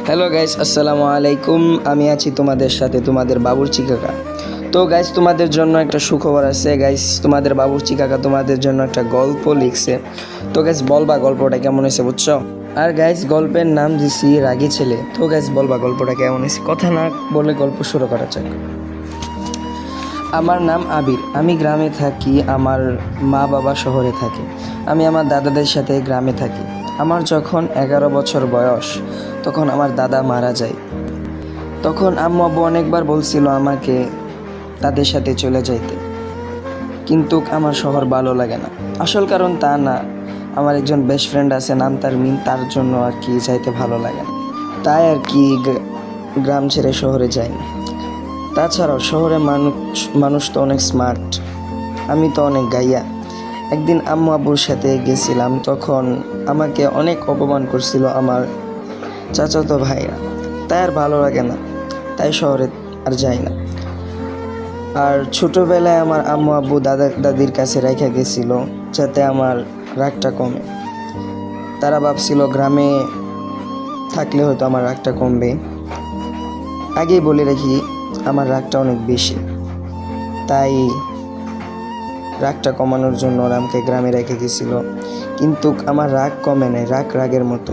Hello guys, আসসালামু আলাইকুম। আমি আছি তোমাদের সাথে, তোমাদের বাবুর্চি কাকা। তো গাইস, তোমাদের জন্য একটা সুখবর আছে গাইস। তোমাদের বাবুর্চি কাকা তোমাদের জন্য একটা গল্প লিখছে। তো গাইস, বলবা গল্পটা কেমন হয়েছে, বুঝছো? আর গাইস, গল্পের নাম দিছি রাগী ছেলে। তো গাইস, বলবা গল্পটা কেমন হয়েছে। কথা না বলে গল্প শুরু করা যাক। আমার নাম আবির। আমি গ্রামে থাকি, আমার মা বাবা শহরে থাকে। আমি আমার দাদাদের সাথে গ্রামে থাকি। আমার যখন 11 বছর বয়স, তখন আমার দাদা মারা যায়। তখন আম্মু আব্বু অনেকবার বলছিল আমাকে তাদের সাথে চলে যাইতে, কিন্তু আমার শহর ভালো লাগে না। আসল কারণ তা না, আমার একজন বেস্ট ফ্রেন্ড আছে, নাম তার মিম, তার জন্য আর কি যাইতে ভালো লাগে না। তাই আর কি গ্রাম ছেড়ে শহরে যাই না। তাছাড়াও শহরে মানুষ তো অনেক স্মার্ট, আমি তো অনেক গাইয়া। একদিন আম্মু আব্বুর সাথে গেছিলাম, তখন আমাকে অনেক অপমান করছিল আমার চাচাতো ভাইরা। তাই আর ভালো লাগে না, তাই শহরে আর যাই না। আর ছোটোবেলায় আমার আম্মু আব্বু দাদা দাদির কাছে রেখে গেছিল যাতে আমার রাগটা কমে। তারা ভাবছিল গ্রামে থাকলে হয়তো আমার রাগটা কমবে। আগেই বলে রাখি, আমার রাগটা অনেক বেশি, তাই রাগটা কমানোর জন্য ওরা আমাকে গ্রামে রেখে গেছিল। কিন্তু আমার রাগ কমে নাই, রাগের মতো।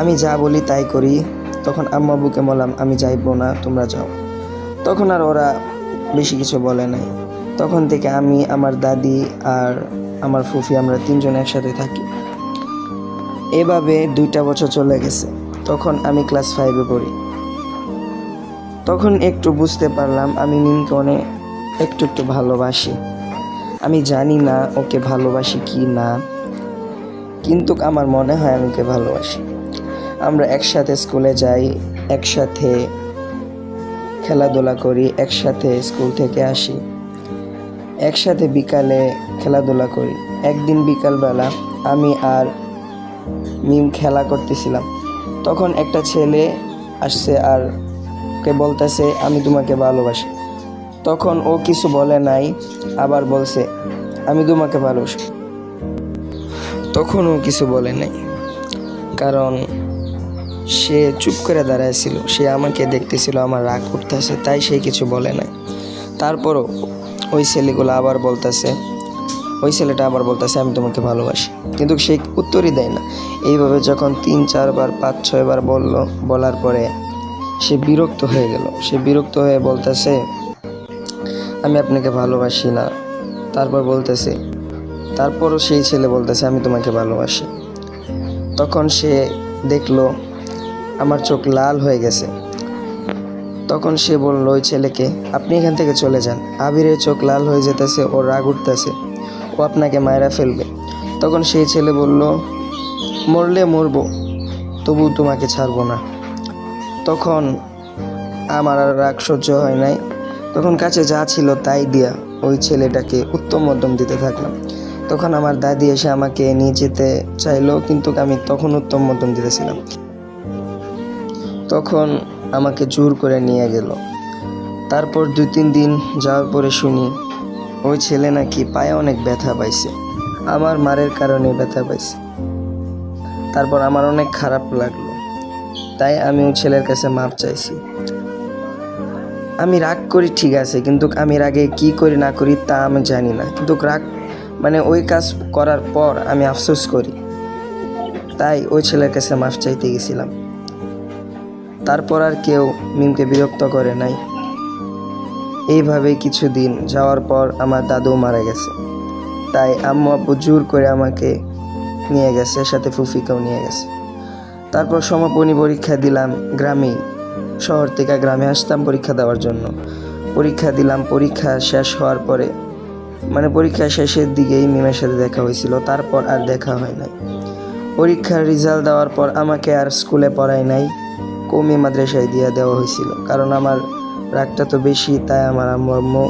আমি যা বলি তাই করি। তখন আম্মু আব্বুকে বললাম আমি যাইবো না, তোমরা যাও। তখন আর ওরা বেশি কিছু বলে নাই। তখন থেকে আমি, আমার দাদি আর আমার ফুফি, আমরা তিনজন একসাথে থাকি। এভাবে 2টা বছর চলে গেছে। তখন আমি ক্লাস 5-এ পড়ি। তখন একটু বুঝতে পারলাম আমি মিমকে অনেক একটু ভালোবাসি। আমি জানি না ওকে ভালোবাসি কি না, কিন্তু আমার মনে হয় আমি ওকে ভালোবাসি। আমরা একসাথে স্কুলে যাই, একসাথে খেলাধুলা করি, একসাথে স্কুল থেকে আসি, একসাথে বিকালে খেলাধুলা করি। একদিন বিকালবেলা আমি আর মিম খেলা করতেছিলাম, তখন একটা ছেলে আসছে আর ওকে বলতেছে আমি তোমাকে ভালোবাসি। তখন ও কিছু বলে নাই, আবার বলছে আমি তোমাকে ভালোবাসি। তখন ও কিছু বলে নাই, কারণ সে চুপ করে দাঁড়াইছিল। সে আমাকে দেখতেছিল আমার রাগ উঠতেছে, তাই সে কিছু বলে নাই। তারপরও ওই ছেলেটা আবার বলতেছে আমি তোমাকে ভালোবাসি, কিন্তু সে উত্তরই দেয় না। এইভাবে যখন 3-4 বার 5-6 বার বলার পরে সে বিরক্ত হয়ে গেল। সে বিরক্ত হয়ে বলতেছে আমি আপনাকে ভালোবাসি না। তারপরও সেই ছেলে বলতেছে আমি তোমাকে ভালোবাসি। তখন সে দেখলো আমার চোখ লাল হয়ে গেছে। তখন সে বলল ওই ছেলেকে আপনি এখান থেকে চলে যান। আবিরের চোখ লাল হয়ে যেতেছে, ওর রাগ উঠতেছে, ও আপনাকে মায়েরা ফেলবে। তখন সেই ছেলে বলল মরলে মরবো, তবু তোমাকে ছাড়বো না। তখন আমার আর রাগ সহ্য হয় নাই। তখন কাছে যা ছিল তাই দিয়া ওই ছেলেটাকে উত্তম মধ্যম দিতে থাকলাম। তখন আমার দাদি এসে আমাকে নিয়ে যেতে চাইলো, কিন্তু আমি তখন উত্তম মধ্যম দিতেছিলাম। তখন আমাকে জোর করে নিয়ে গেল। তারপর 2-3 দিন যাওয়ার পরে শুনি ওই ছেলে নাকি পায়ে অনেক ব্যথা পাইছে, আমার মারের কারণে ব্যথা পাইছে। তারপর আমার অনেক খারাপ লাগলো, তাই আমি ওই ছেলের কাছে মাপ চাইছি। আমি রাগ করি ঠিক আছে, কিন্তু আমি রাগে কি করি না করি তা আমি জানি না, কিন্তু রাগ ওই কাজ করার পর আমি আফসোস করি। তাই ওই ছেলের কাছে মাপ চাইতে গেছিলাম। তারপর আর কেউ মিমকে বিরক্ত করে নাই। এইভাবেই কিছুদিন যাওয়ার পর আমার দাদু মারা গেছে। তাই আম্মু আব্বু জোর করে আমাকে নিয়ে গেছে, সাথে ফুফিকেও নিয়ে গেছে। তারপর সমাপনী পরীক্ষা দিলাম গ্রামেই। শহর থেকে গ্রামে আসতাম পরীক্ষা দেওয়ার জন্য। পরীক্ষা দিলাম। পরীক্ষা শেষ হওয়ার পরে পরীক্ষা শেষের দিকেই মিমের সাথে দেখা হয়েছিল, তারপর আর দেখা হয় নাই। পরীক্ষার রেজাল্ট দেওয়ার পর আমাকে আর স্কুলে পড়ায় নাই, কওমি মাদ্রাসায় দিয়ে দেওয়া হয়েছিল। কারণ আমার রাগটা তো বেশি, তাই আমার আম্মু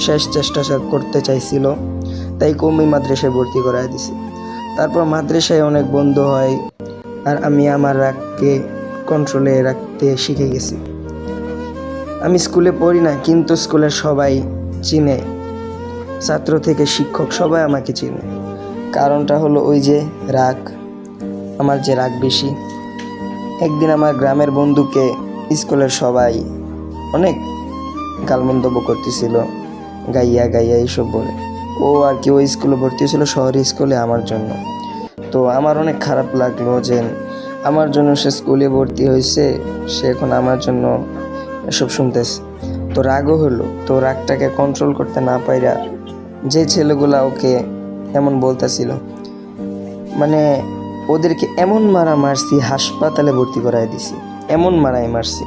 শেষ চেষ্টা করতে চাইছিল, তাই কওমি মাদ্রাসায় ভর্তি করায় দিছি। তারপর মাদ্রাসায় অনেক বন্ধু হয়, আর আমি আমার রাগকে কন্ট্রোলে রাখতে শিখে গেছি। আমি স্কুলে পড়ি না, কিন্তু স্কুলের সবাই চিনে, ছাত্র থেকে শিক্ষক সবাই আমাকে চিনে। কারণটা হলো ওই যে রাগ, আমার যে রাগ বেশি। একদিন আমার গ্রামের বন্ধুকে স্কুলের সবাই অনেক গালমন্তব্য করতেছিল, গাইয়া গাইয়া এইসব বলে। ও আর কি ওই স্কুলে ভর্তি হয়েছিল, শহরের স্কুলে, আমার জন্য। তো আমার অনেক খারাপ লাগলো যে আমার জন্য সে স্কুলে ভর্তি হয়েছে, সে এখন আমার জন্য এসব শুনতেছে। তো রাগও হলো, তো রাগটাকে কন্ট্রোল করতে না পাইরা যে ছেলেগুলা ওকে এমন বলতেছিল, মানে ওদেরকে এমন মারা মারছি, হাসপাতালে ভর্তি করায় দিছি, এমন মারাই মারছি।